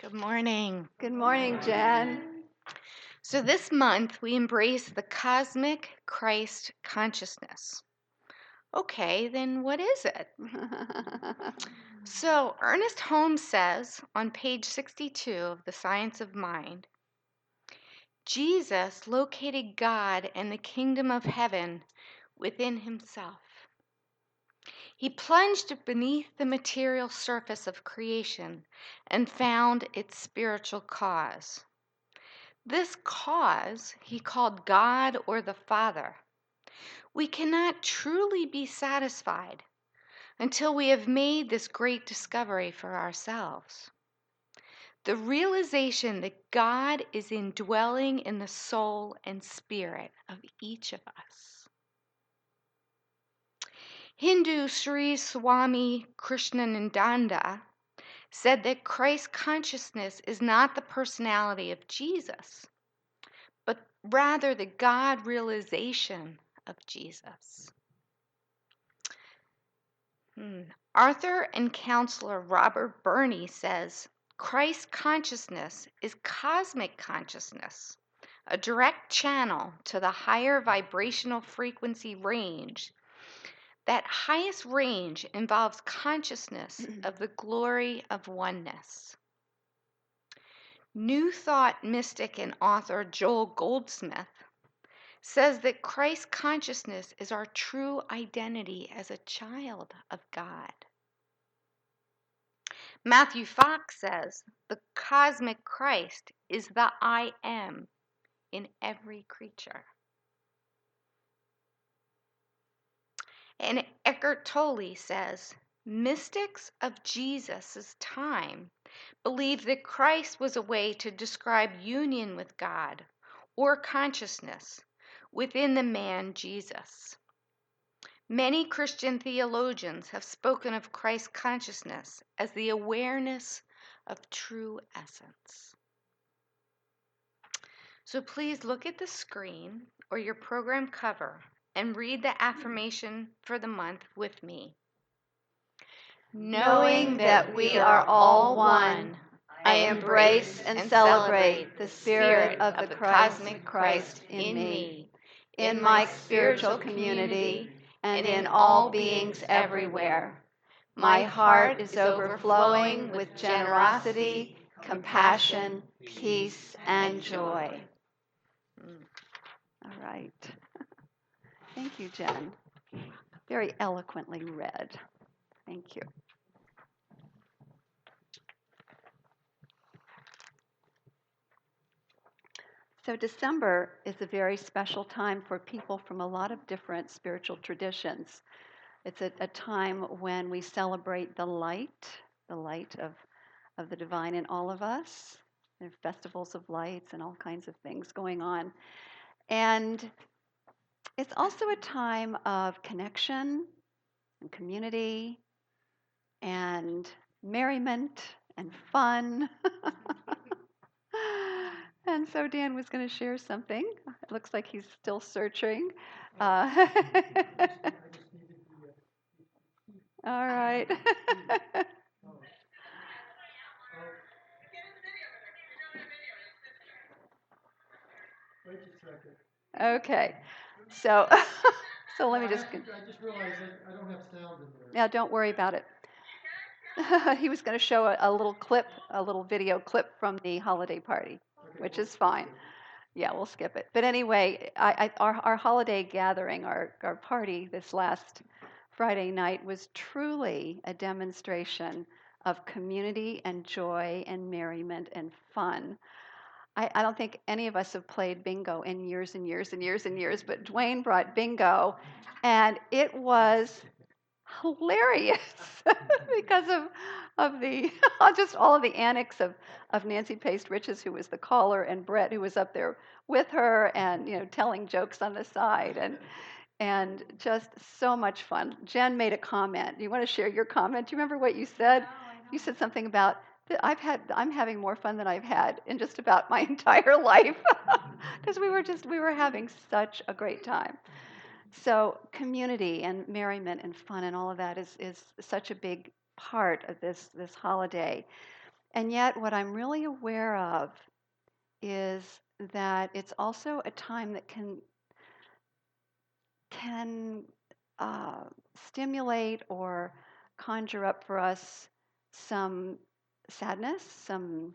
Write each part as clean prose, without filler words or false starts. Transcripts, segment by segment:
Good morning. Good morning, Jen. So this month we embrace the cosmic Christ consciousness. Okay, then what is it? So Ernest Holmes says on page 62 of The Science of Mind, Jesus located God and the kingdom of heaven within himself. He plunged beneath the material surface of creation and found its spiritual cause. This cause he called God or the Father. We cannot truly be satisfied until we have made this great discovery for ourselves. The realization that God is indwelling in the soul and spirit of each of us. Hindu Sri Swami Krishnananda said that Christ consciousness is not the personality of Jesus, but rather the God realization of Jesus. Author and counselor Robert Burney says, Christ consciousness is cosmic consciousness, a direct channel to the higher vibrational frequency range. That highest range involves consciousness of the glory of oneness. New Thought mystic and author Joel Goldsmith says that Christ consciousness is our true identity as a child of God. Matthew Fox says the cosmic Christ is the I am in every creature. And Eckhart Tolle says mystics of Jesus' time believed that Christ was a way to describe union with God or consciousness within the man Jesus. Many Christian theologians have spoken of Christ consciousness as the awareness of true essence. So please look at the screen or your program cover and read the affirmation for the month with me. Knowing that we are all one, I embrace and celebrate the spirit of the cosmic Christ in me, in my spiritual community, and in all beings everywhere. My heart is overflowing with generosity, compassion, peace, and joy. All right. Thank you, Jen. Very eloquently read. Thank you. So December is a very special time for people from a lot of different spiritual traditions. It's a time when we celebrate the light of the divine in all of us. There are festivals of lights and all kinds of things going on. And it's also a time of connection and community and merriment and fun. And so Dan was going to share something. It looks like he's still searching. All right. Okay. So let me just. I just realized I don't have sound in there. Yeah, don't worry about it. He was going to show a little clip, a little video clip from the holiday party, which is fine. Yeah, we'll skip it. But anyway, our holiday gathering, our party this last Friday night was truly a demonstration of community and joy and merriment and fun. I don't think any of us have played bingo in years and years and years and years, but Dwayne brought bingo, and it was hilarious because of the just all of the antics of Nancy Pace Riches, who was the caller, and Brett, who was up there with her, and telling jokes on the side, and just so much fun. Jen made a comment. Do you want to share your comment? Do you remember what you said? You said something about I'm having more fun than I've had in just about my entire life because we were having such a great time. So community and merriment and fun and all of that is such a big part of this holiday. And yet what I'm really aware of is that it's also a time that can uh, stimulate or conjure up for us some sadness, some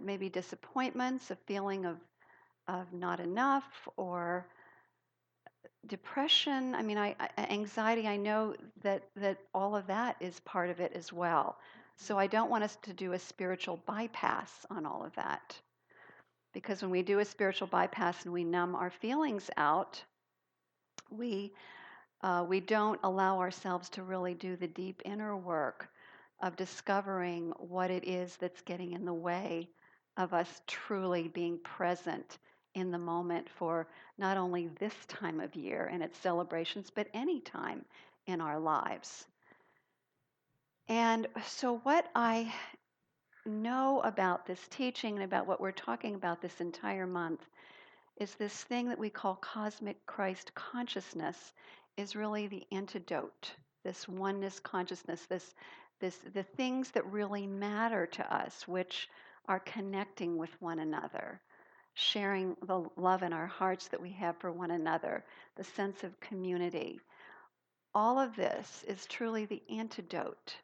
maybe disappointments, a feeling of not enough, or depression. I mean, anxiety. I know that all of that is part of it as well. So I don't want us to do a spiritual bypass on all of that, because when we do a spiritual bypass and we numb our feelings out, we we don't allow ourselves to really do the deep inner work of discovering what it is that's getting in the way of us truly being present in the moment for not only this time of year and its celebrations, but any time in our lives. And so, what I know about this teaching and about what we're talking about this entire month is this thing that we call cosmic Christ consciousness is really the antidote. This oneness consciousness, the things that really matter to us, which are connecting with one another, sharing the love in our hearts that we have for one another, the sense of community. All of this is truly the antidote.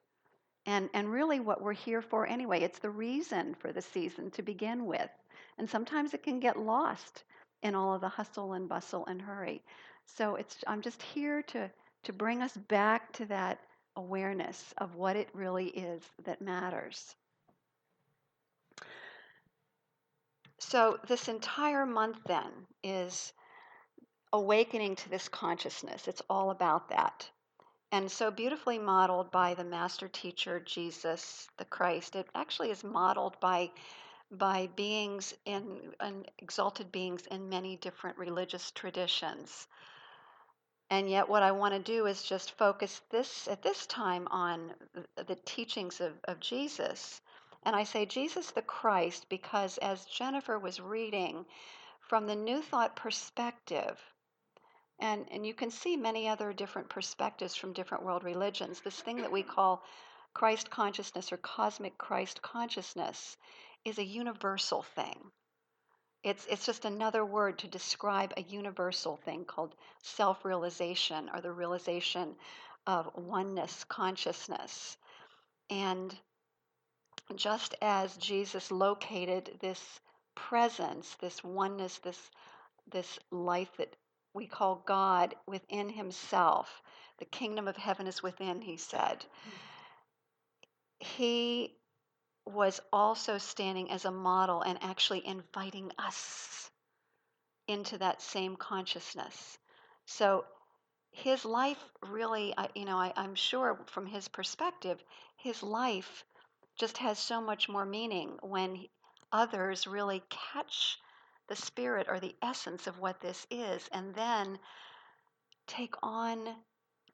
And really what we're here for anyway. It's the reason for the season to begin with. And sometimes it can get lost in all of the hustle and bustle and hurry. So I'm just here to bring us back to that awareness of what it really is that matters. So this entire month then is awakening to this consciousness. It's all about that. And so beautifully modeled by the master teacher, Jesus the Christ. It actually is modeled by beings and exalted beings in many different religious traditions. And yet what I want to do is just focus this at this time on the teachings of Jesus. And I say Jesus the Christ because as Jennifer was reading from the New Thought perspective, and you can see many other different perspectives from different world religions. This thing that we call Christ consciousness or cosmic Christ consciousness is a universal thing. It's just another word to describe a universal thing called self-realization or the realization of oneness consciousness. And just as Jesus located this presence, this oneness, this life that we call God within himself. The kingdom of heaven is within, he said. He was also standing as a model and actually inviting us into that same consciousness. So his life really, I'm sure from his perspective, his life just has so much more meaning when others really catch the spirit or the essence of what this is and then take on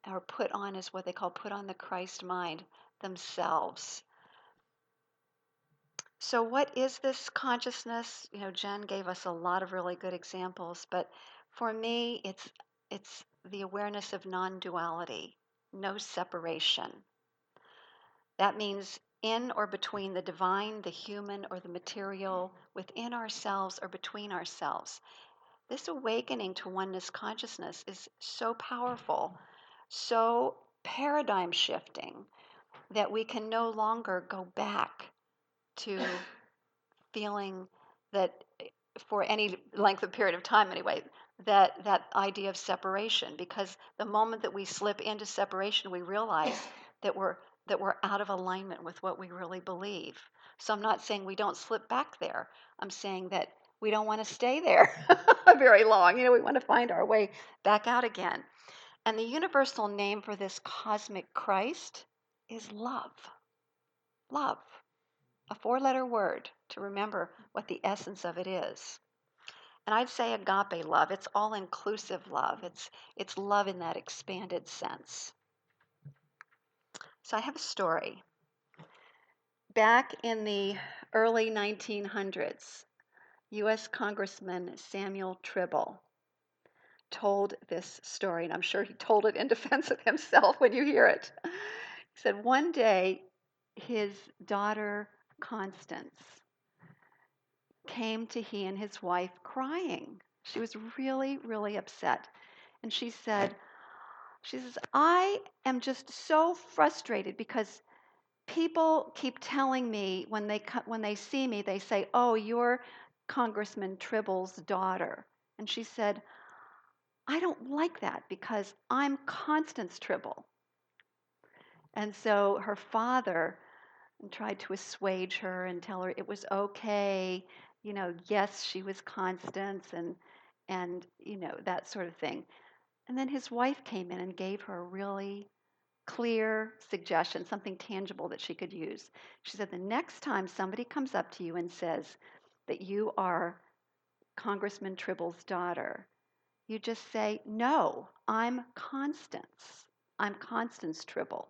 or put on is what they call put on the Christ mind themselves. So what is this consciousness? Jen gave us a lot of really good examples, but for me it's the awareness of non-duality, no separation. That means in or between the divine, the human, or the material, within ourselves or between ourselves. This awakening to oneness consciousness is so powerful, so paradigm shifting, that we can no longer go back to feeling that for any length of period of time anyway, that idea of separation, because the moment that we slip into separation, we realize that we're out of alignment with what we really believe. So I'm not saying we don't slip back there. I'm saying that we don't want to stay there very long. We want to find our way back out again. And the universal name for this cosmic Christ is love. Love. A four-letter word to remember what the essence of it is. And I'd say agape love. It's all-inclusive love. It's love in that expanded sense. So I have a story. Back in the early 1900s, U.S. Congressman Samuel Tribble told this story, and I'm sure he told it in defense of himself when you hear it. He said one day his daughter Constance came to he and his wife crying. She was really, really upset. And she says, I am just so frustrated because people keep telling me when they see me, they say, "Oh, you're Congressman Tribble's daughter." And she said, "I don't like that because I'm Constance Tribble." And so her father tried to assuage her and tell her it was okay, yes, she was Constance and that sort of thing. And then his wife came in and gave her a really clear suggestion, something tangible that she could use. She said, the next time somebody comes up to you and says that you are Congressman Tribble's daughter, you just say, "No, I'm Constance. I'm Constance Tribble."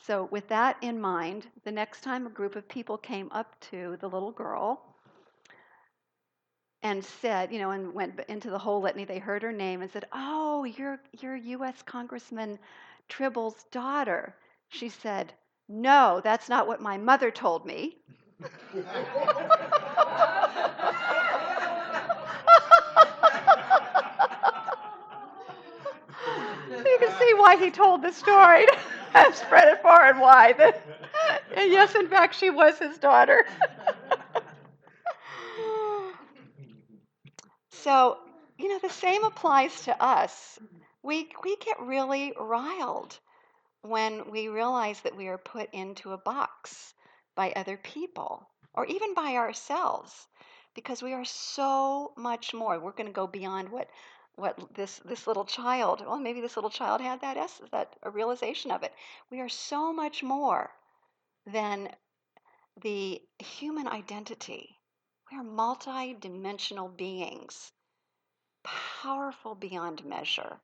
So, with that in mind, the next time a group of people came up to the little girl and said, and went into the whole litany, they heard her name and said, "Oh, you're U.S. Congressman Tribble's daughter." She said, "No, that's not what my mother told me." You can see why he told the story and spread it far and wide. And yes, in fact, she was his daughter. So, the same applies to us. We get really riled when we realize that we are put into a box by other people or even by ourselves, because we are so much more. We're going to go beyond what this little child. Well, maybe this little child had that a realization of it. We are so much more than the human identity. We are multi-dimensional beings, powerful beyond measure,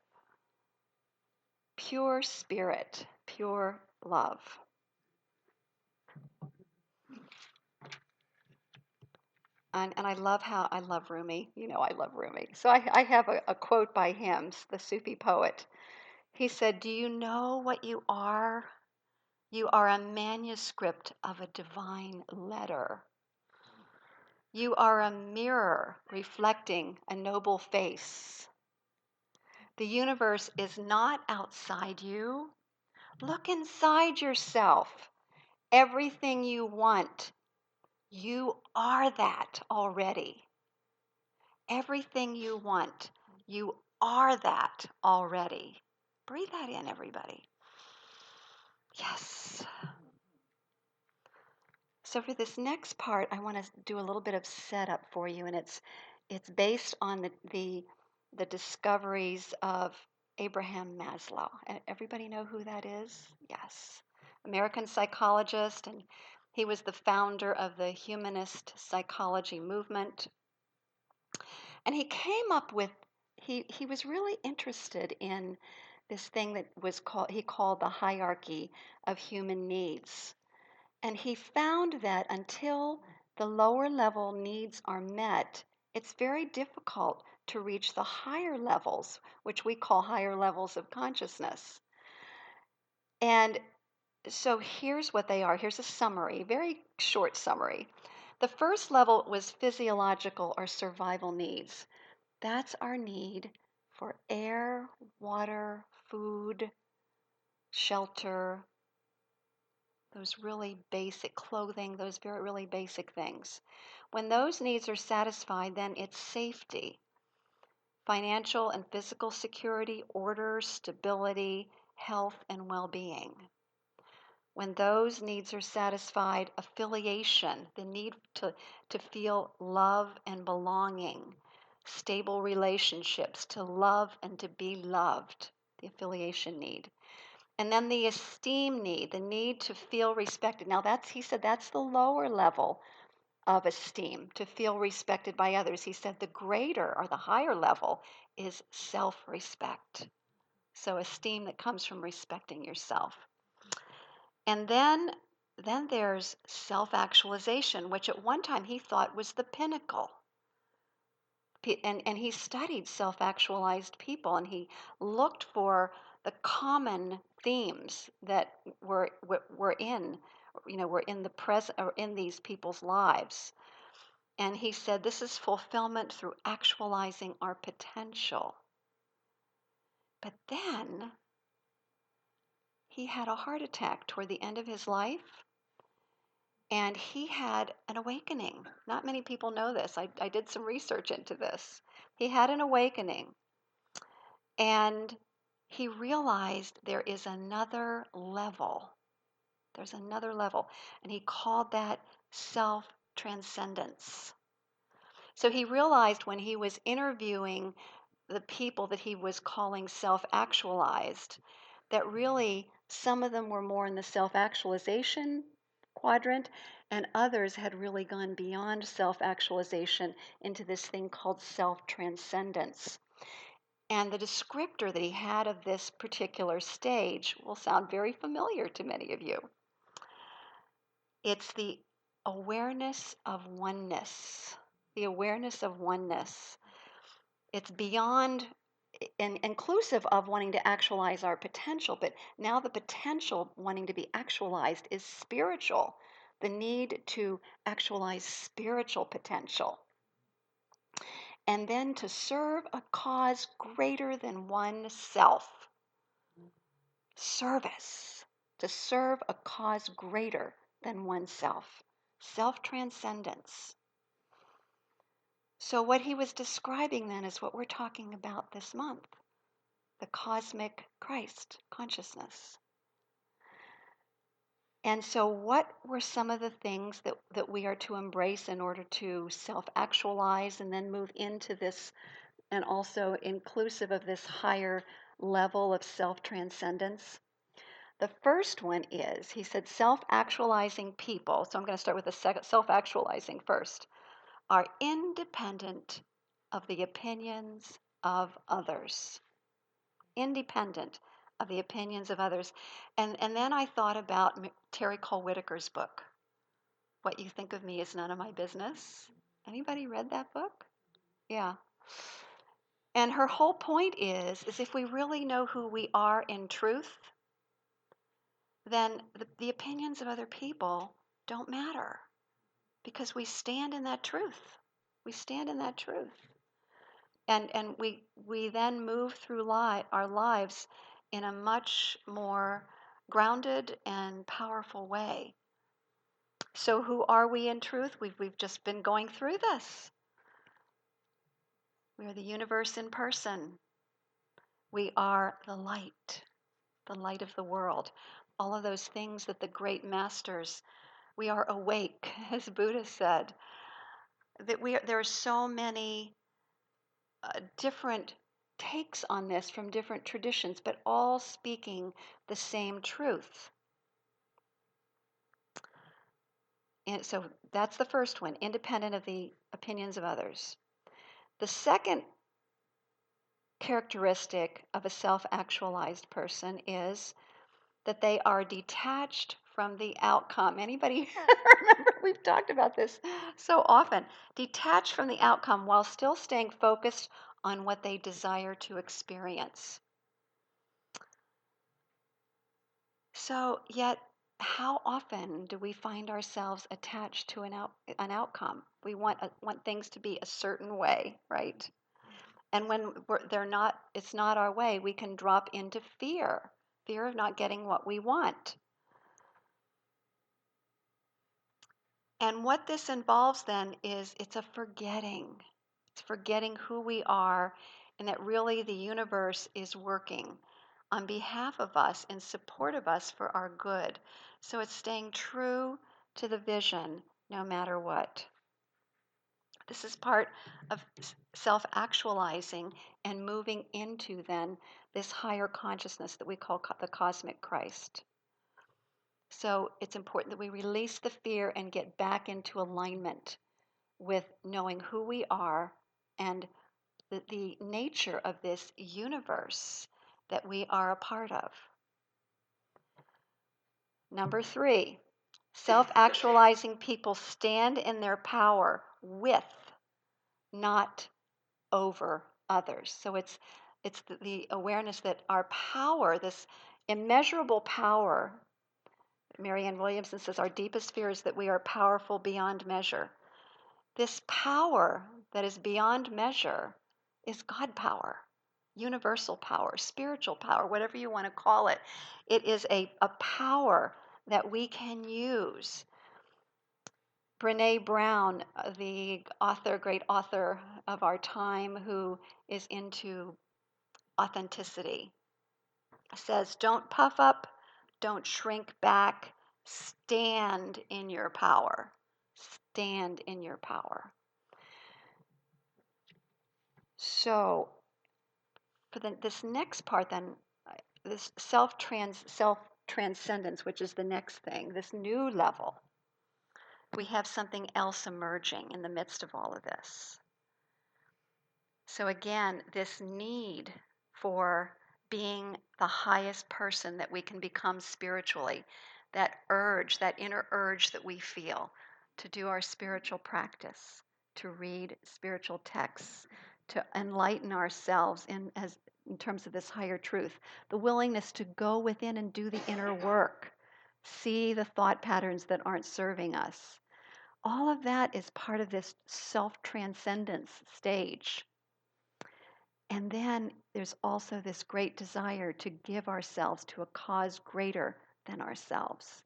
pure spirit, pure love. And I love Rumi. I love Rumi. So I have a quote by him, the Sufi poet. He said, "Do you know what you are? You are a manuscript of a divine letter. You are a mirror reflecting a noble face. The universe is not outside you. Look inside yourself. Everything you want, you are that already. Everything you want, you are that already." Breathe that in, everybody. Yes. So for this next part, I want to do a little bit of setup for you, and it's based on the discoveries of Abraham Maslow. Everybody know who that is? Yes. American psychologist, and he was the founder of the humanist psychology movement. And he came up with, he was really interested in this thing that he called the hierarchy of human needs. And he found that until the lower level needs are met, it's very difficult to reach the higher levels, which we call higher levels of consciousness. And so here's what they are. Here's a summary, very short summary. The first level was physiological or survival needs. That's our need for air, water, food, shelter, those really basic clothing, those very really basic things. When those needs are satisfied, then it's safety, financial and physical security, order, stability, health, and well-being. When those needs are satisfied, affiliation, the need to feel love and belonging, stable relationships, to love and to be loved, the affiliation need. And then the esteem need, the need to feel respected. Now he said that's the lower level of esteem, to feel respected by others. He said the greater or the higher level is self-respect. So esteem that comes from respecting yourself. And then Then there's self-actualization, which at one time he thought was the pinnacle. And he studied self-actualized people, and he looked for the common themes that were in, were in the present or in these people's lives. And he said this is fulfillment through actualizing our potential. But then he had a heart attack toward the end of his life, and he had an awakening. Not many people know this. I did some research into this. He had an awakening, and he realized there is another level. There's another level, and he called that self-transcendence. So he realized when he was interviewing the people that he was calling self-actualized, that really some of them were more in the self-actualization quadrant, and others had really gone beyond self-actualization into this thing called self-transcendence. And the descriptor that he had of this particular stage will sound very familiar to many of you. It's the awareness of oneness. The awareness of oneness. It's beyond and inclusive of wanting to actualize our potential, but now the potential wanting to be actualized is spiritual. The need to actualize spiritual potential. And then to serve a cause greater than oneself. Service. To serve a cause greater than oneself. Self-transcendence. So what he was describing then is what we're talking about this month. The cosmic Christ consciousness. And so what were some of the things that we are to embrace in order to self-actualize and then move into this, and also inclusive of this higher level of self-transcendence? The first one is, he said, self-actualizing people, so I'm going to start with the self-actualizing first, are independent of the opinions of others. Independent of the opinions of others. And then I thought about Terry Cole Whitaker's book, What You Think of Me Is None of My Business. Anybody read that book? Yeah. And her whole point is if we really know who we are in truth, then the opinions of other people don't matter because we stand in that truth. We stand in that truth. And we then move through our lives in a much more grounded and powerful way. So who are we in truth? We've just been going through this. We are the universe in person. We are the light of the world. All of those things that the great masters, we are awake, as Buddha said. That there are so many different takes on this from different traditions, but all speaking the same truth. And so that's the first one, independent of the opinions of others. The second characteristic of a self-actualized person is that they are detached from the outcome. Anybody remember we've talked about this so often? Detached from the outcome while still staying focused on what they desire to experience. So, yet, how often do we find ourselves attached to an outcome? We want things to be a certain way, right? And when it's not our way, we can drop into fear of not getting what we want. And what this involves then is it's a forgetting. It's forgetting who we are, and that really the universe is working on behalf of us, in support of us for our good. So it's staying true to the vision no matter what. This is part of self-actualizing and moving into then this higher consciousness that we call the cosmic Christ. So it's important that we release the fear and get back into alignment with knowing who we are and the nature of this universe that we are a part of. Number 3, Self-actualizing people stand in their power with, not over others. So it's the awareness that our power, this immeasurable power, Marianne Williamson says our deepest fear is that we are powerful beyond measure. This power that is beyond measure is God power, universal power, spiritual power, whatever you want to call it. It is a power that we can use. Brene Brown, the author, great author of our time, who is into authenticity, says, don't puff up, don't shrink back, stand in your power. Stand in your power. So, for this next part, then, this self-transcendence, which is the next thing, this new level, we have something else emerging in the midst of all of this. So again, this need for being the highest person that we can become spiritually, that urge, that inner urge that we feel to do our spiritual practice, to read spiritual texts, to enlighten ourselves in terms of this higher truth, the willingness to go within and do the inner work, see the thought patterns that aren't serving us. All of that is part of this self-transcendence stage. And then there's also this great desire to give ourselves to a cause greater than ourselves.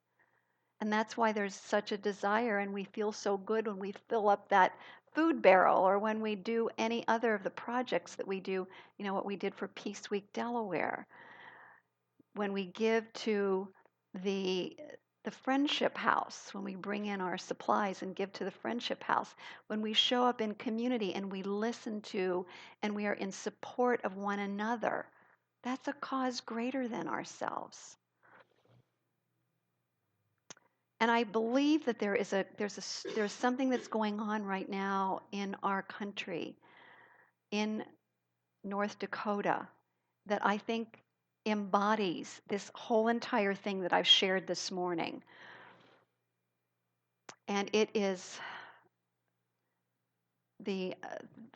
And that's why there's such a desire, and we feel so good when we fill up that food barrel or when we do any other of the projects that we do, what we did for Peace Week Delaware. When we give to the friendship house, when we bring in our supplies and give to the friendship house, when we show up in community and we listen to and we are in support of one another, that's a cause greater than ourselves. And I believe that there's something that's going on right now in our country, in North Dakota, that I think embodies this whole entire thing that I've shared this morning. And it is the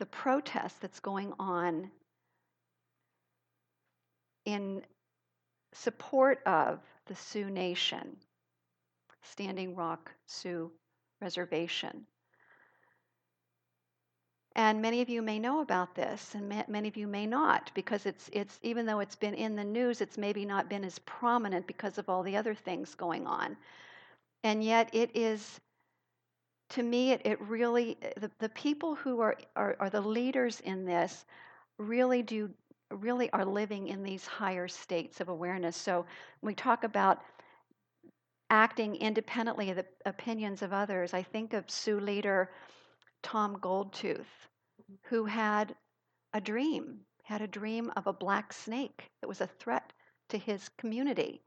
protest that's going on in support of the Sioux Nation, Standing Rock Sioux Reservation. And many of you may know about this, and many of you may not, because it's even though it's been in the news, it's maybe not been as prominent because of all the other things going on. And yet it is, to me, it really, the people who are the leaders in this really are living in these higher states of awareness. So when we talk about acting independently of the opinions of others, I think of Sioux leader Tom Goldtooth, who had a dream of a black snake that was a threat to his community.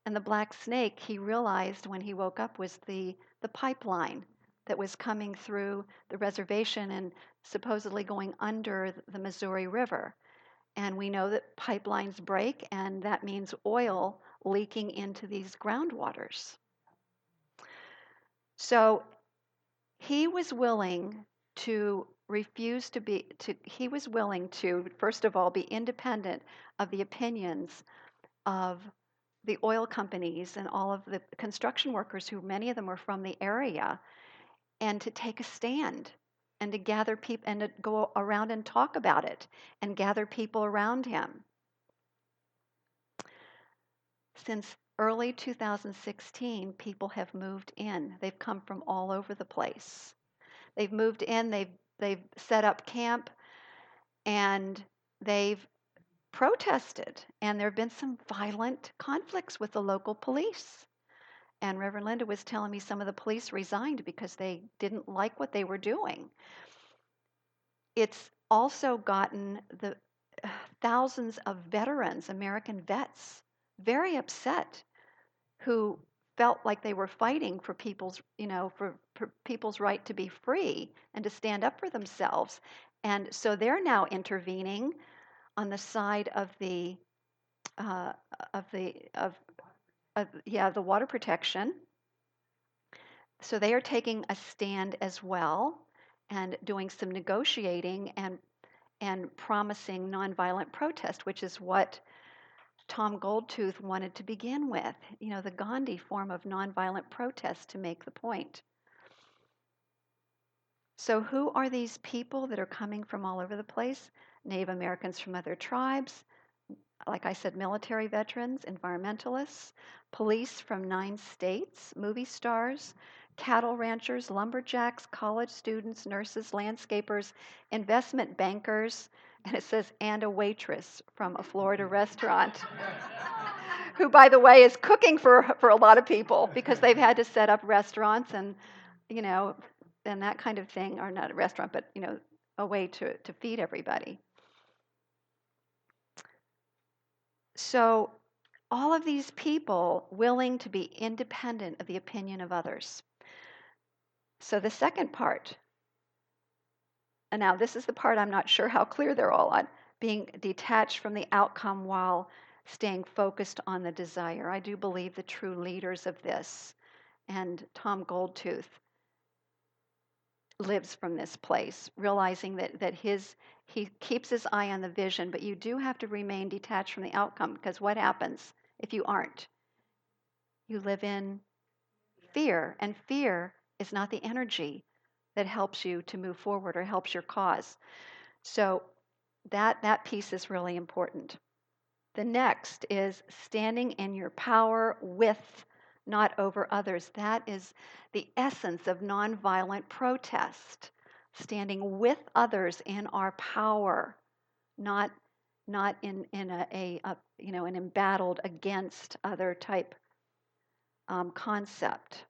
And the black snake, he realized when he woke up, was the pipeline that was coming through the reservation and supposedly going under the Missouri River. And we know that pipelines break, and that means oil leaking into these groundwaters. So he was willing to he was willing to, first of all, be independent of the opinions of the oil companies and all of the construction workers, who many of them were from the area, and to take a stand and to gather people and to go around and talk about it and gather people around him. Since early 2016, people have moved in. They've come from all over the place. They've moved in, they've set up camp, and they've protested. And there have been some violent conflicts with the local police. And Reverend Linda was telling me some of the police resigned because they didn't like what they were doing. It's also gotten the thousands of veterans, American vets, very upset, who felt like they were fighting for people's, for people's right to be free and to stand up for themselves. And so they're now intervening on the side of the water protection. So they are taking a stand as well and doing some negotiating and promising nonviolent protest, which is what Tom Goldtooth wanted to begin with, the Gandhi form of nonviolent protest to make the point. So who are these people that are coming from all over the place? Native Americans from other tribes, like I said, military veterans, environmentalists, police from 9 states, movie stars, cattle ranchers, lumberjacks, college students, nurses, landscapers, investment bankers, and it says, and a waitress from a Florida restaurant, who, by the way, is cooking for a lot of people because they've had to set up restaurants and, and that kind of thing, or not a restaurant, but, a way to feed everybody. So all of these people willing to be independent of the opinion of others. So the second part, and now this is the part I'm not sure how clear they're all on, being detached from the outcome while staying focused on the desire. I do believe the true leaders of this, and Tom Goldtooth lives from this place, realizing that he keeps his eye on the vision, but you do have to remain detached from the outcome, because what happens if you aren't? You live in fear, and fear is not the energy that helps you to move forward or helps your cause. So that piece is really important. The next is standing in your power with, not over others. That is the essence of nonviolent protest. Standing with others in our power, not in an embattled against other type concept.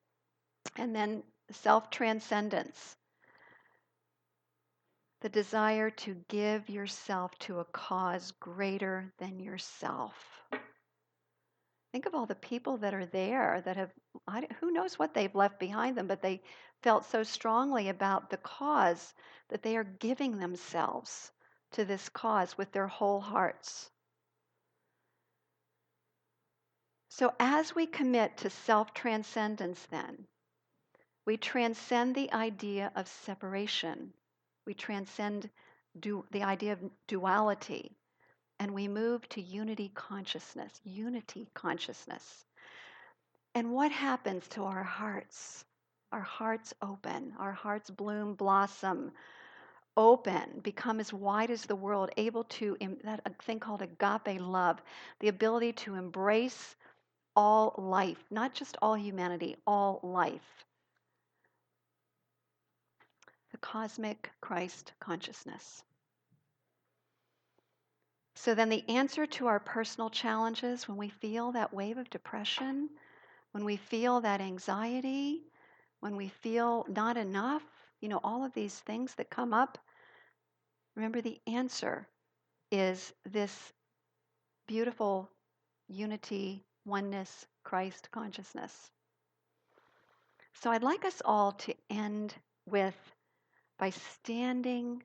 And then self-transcendence, the desire to give yourself to a cause greater than yourself. Think of all the people that are there that have, who knows what they've left behind them, but they felt so strongly about the cause that they are giving themselves to this cause with their whole hearts. So as we commit to self-transcendence then, we transcend the idea of separation. We transcend the idea of duality, and we move to unity consciousness. And what happens to our hearts? Our hearts open, our hearts bloom, blossom, open, become as wide as the world, able to, that thing called agape love, the ability to embrace all life, not just all humanity, all life. The cosmic Christ consciousness. So then the answer to our personal challenges, when we feel that wave of depression, when we feel that anxiety, when we feel not enough, all of these things that come up, remember the answer is this beautiful unity, oneness, Christ consciousness. So I'd like us all to end by standing,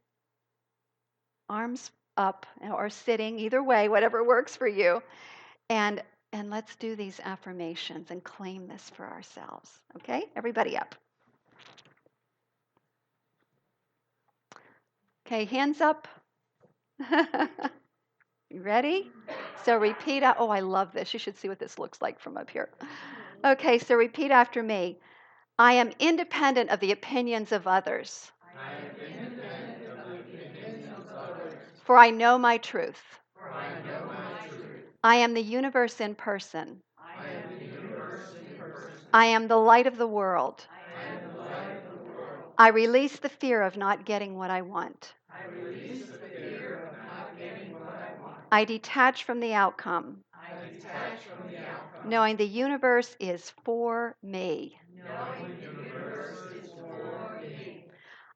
arms up, or sitting, either way, whatever works for you. And let's do these affirmations and claim this for ourselves. Okay? Everybody up. Okay, hands up. You ready? So repeat out. Oh, I love this. You should see what this looks like from up here. Okay, so repeat after me. I am independent of the opinions of others. I am independent of the opinions of others. For I know my truth. For I know my truth. I am the universe in person. I am the universe in person. I am the light of the world. I am the light of the world. I release the fear of not getting what I want. I release the fear of not getting what I want. I detach from the outcome, I detach from the outcome. knowing the universe is for me. Knowing the universe is for me.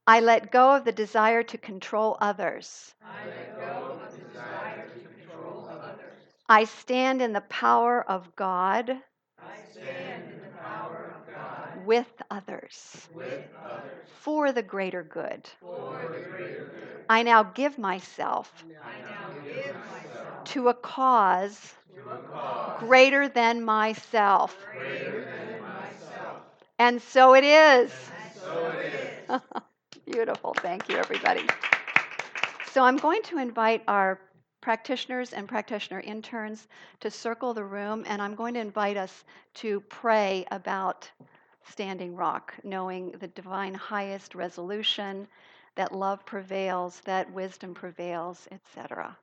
I let go of the desire to control others. I let go of the desire to control others. I stand in the power of God. I stand in the power of God With others. with others For the greater good. for the greater good. I now give myself I now give myself to a cause to a cause greater than myself. greater than myself. And so it is. And so it is. Beautiful. Thank you, everybody. So I'm going to invite our practitioners and practitioner interns to circle the room, and I'm going to invite us to pray about Standing Rock, knowing the divine highest resolution, that love prevails, that wisdom prevails, etc.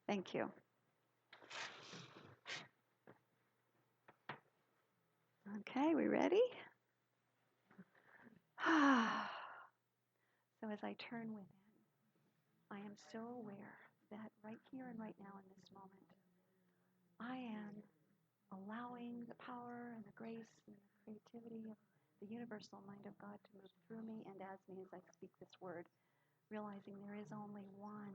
Thank you. Okay, we ready? So as I turn within, I am so aware that right here and right now in this moment, I am allowing the power and the grace and the creativity of the universal mind of God to move through me and as me as I speak this word, realizing there is only one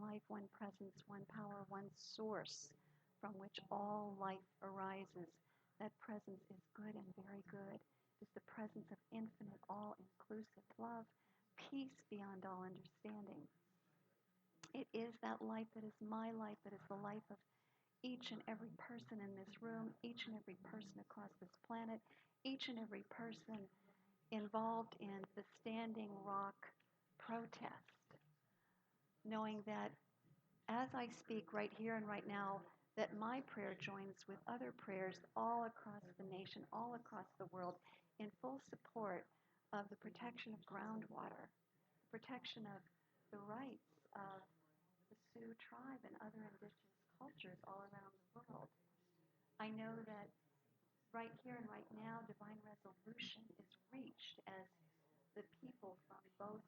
life, one presence, one power, one source from which all life arises. That presence is good and very good. It's the presence of infinite, all-inclusive love, peace beyond all understanding. It is that life that is my life, that is the life of each and every person in this room, each and every person across this planet, each and every person involved in the Standing Rock protest, knowing that as I speak right here and right now, that my prayer joins with other prayers all across the nation, all across the world, in full support of the protection of groundwater, protection of the rights of the Sioux tribe and other indigenous cultures all around the world. I know that right here and right now, divine resolution is reached as the people from both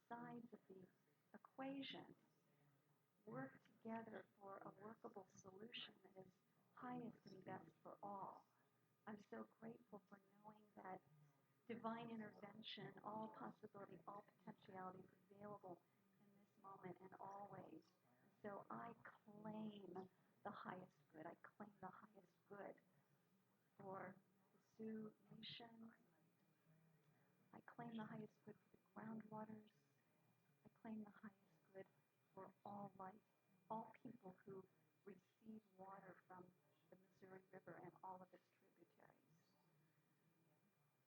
sides of the equation work together for a workable solution that is highest and best for all. I'm so grateful for knowing that divine intervention, all possibility, all potentiality is available in this moment and always. So I claim the highest good. I claim the highest good for the Sioux Nation. I claim the highest good for the groundwaters. I claim the highest good for all life, all people who receive water from the Missouri River and all of its tributaries.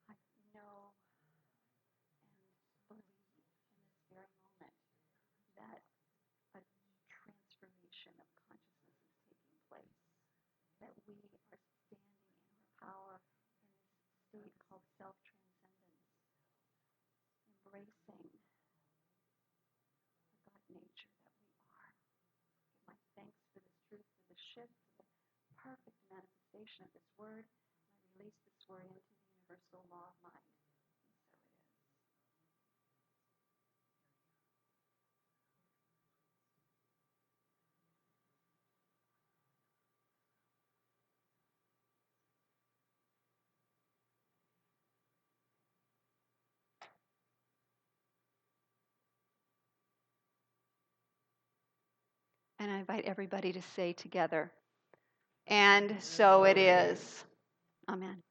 I know and believe in this very moment that a transformation of consciousness is taking place, that we are standing in our power in this state called self-transcendence, embracing the God nature that we are. Give my thanks for this truth, for the shift, for the perfect manifestation of this word, and I release this word into the universal law of mind. And so it is. And I invite everybody to say together, and so it is. Amen.